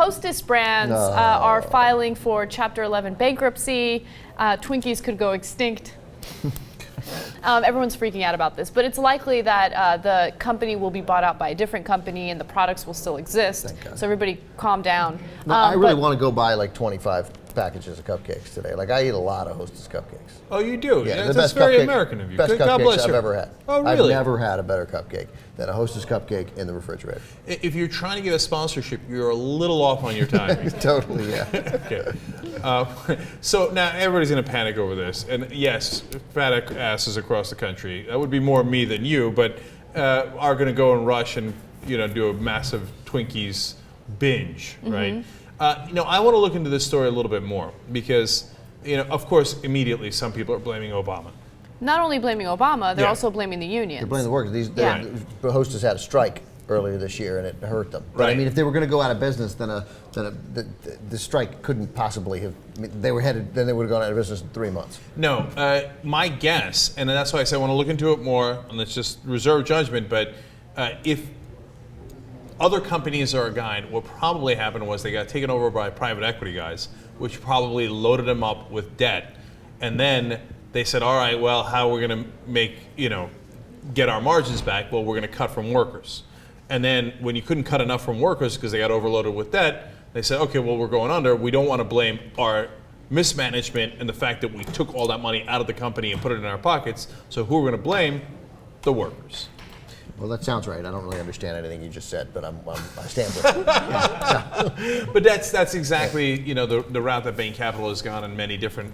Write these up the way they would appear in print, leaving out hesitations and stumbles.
Hostess Brands are filing for Chapter 11 bankruptcy. Twinkies could go extinct. Everyone's freaking out about this, but it's likely that the company will be bought out by a different company and the products will still exist. So everybody calm down. No, I really want to go buy like 25 packages of cupcakes today. Like, I eat a lot of Hostess cupcakes. Oh, you do? Yeah, that's very American of you. Best God cupcakes bless I've you. ever had. Oh, really? I've never had a better cupcake than a Hostess cupcake in the refrigerator. If you're trying to get a sponsorship, you're a little off on your timing. Totally, yeah. Okay. So now everybody's going to panic over this. And yes, fat asses across the country, that would be more me than you, but are going to go and rush and do a massive Twinkies binge, right? I want to look into this story a little bit more because, of course, immediately some people are blaming Obama. Not only blaming Obama, they're also blaming the unions. They're blaming the workers. The Hostess had a strike earlier this year, and it hurt them. But I mean, if they were going to go out of business, then the strike couldn't possibly have. I mean, they would have gone out of business in 3 months. No, my guess, and that's why I say I want to look into it more, and let's just reserve judgment. But if other companies are a guide, what probably happened was they got taken over by private equity guys, which probably loaded them up with debt, and then they said, all right, well, how are we going to make, get our margins back? Well, we're going to cut from workers. And then when you couldn't cut enough from workers because they got overloaded with debt, they said, okay, well, we're going under. We don't want to blame our mismanagement and the fact that we took all that money out of the company and put it in our pockets. So who are we going to blame? The workers. Well, that sounds right. I don't really understand anything you just said, but I stand with it. But that's exactly the route that Bain Capital has gone in many different.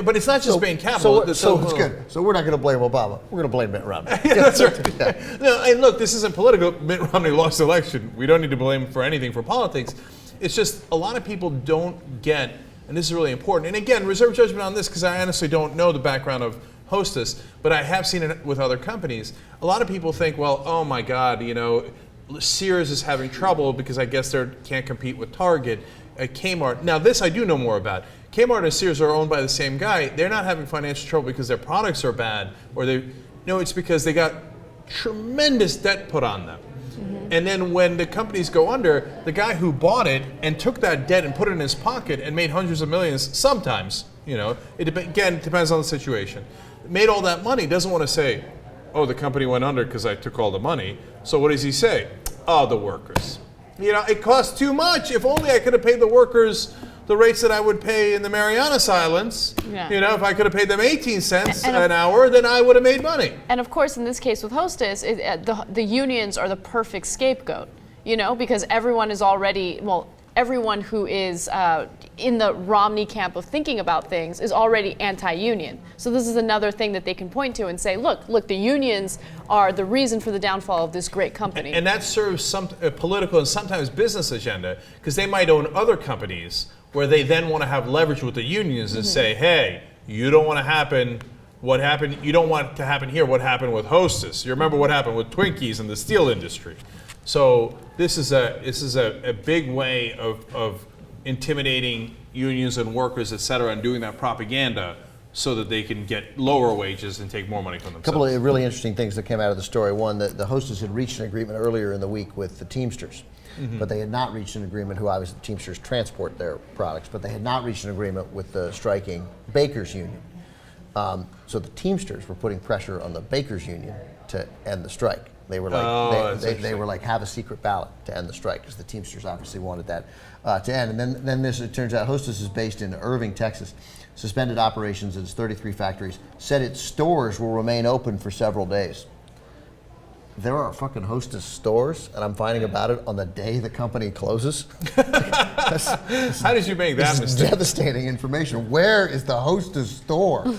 But it's not just Bain Capital. So it's good. So we're not going to blame Obama. We're going to blame Mitt Romney. Yeah, that's right. No, and look, this isn't political. Mitt Romney lost the election. We don't need to blame him for anything for politics. It's just a lot of people don't get, and this is really important. And again, reserve judgment on this because I honestly don't know the background of Hostess, but I have seen it with other companies. A lot of people think, well, oh my God, Sears is having trouble because I guess they can't compete with Target, Kmart. Now this I do know more about. Kmart and Sears are owned by the same guy. They're not having financial trouble because their products are bad, or it's because they got tremendous debt put on them. And then when the companies go under, the guy who bought it and took that debt and put it in his pocket and made hundreds of millions, sometimes, it again depends on the situation, made all that money, doesn't want to say, oh, the company went under because I took all the money. So what does he say? Oh, the workers. It costs too much. If only I could have paid the workers the rates that I would pay in the Marianas Islands. If I could have paid them 18 cents an hour, then I would have made money. And of course, in this case with Hostess, the unions are the perfect scapegoat, because everyone is already, everyone who is in the Romney camp of thinking about things is already anti-union. So this is another thing that they can point to and say, look, the unions are the reason for the downfall of this great company. And that serves some political and sometimes business agenda, because they might own other companies where they then want to have leverage with the unions and say, hey, you don't want to happen what happened, you don't want it to happen here, what happened with Hostess. You remember what happened with Twinkies in the steel industry. So this is a big way of intimidating unions and workers, et cetera, and doing that propaganda so that they can get lower wages and take more money from themselves. A couple of really interesting things that came out of the story. One, that the Hostess had reached an agreement earlier in the week with the Teamsters, but they had not reached an agreement, who obviously the Teamsters transport their products, but they had not reached an agreement with the striking Bakers Union. So the Teamsters were putting pressure on the Bakers Union to end the strike. They were like, they were like, have a secret ballot to end the strike, because the Teamsters obviously wanted that to end. And then it turns out Hostess is based in Irving, Texas, suspended operations at its 33 factories, said its stores will remain open for several days. There are fucking Hostess stores, and I'm finding about it on the day the company closes. How did you make that mistake? Devastating information. Where is the Hostess store?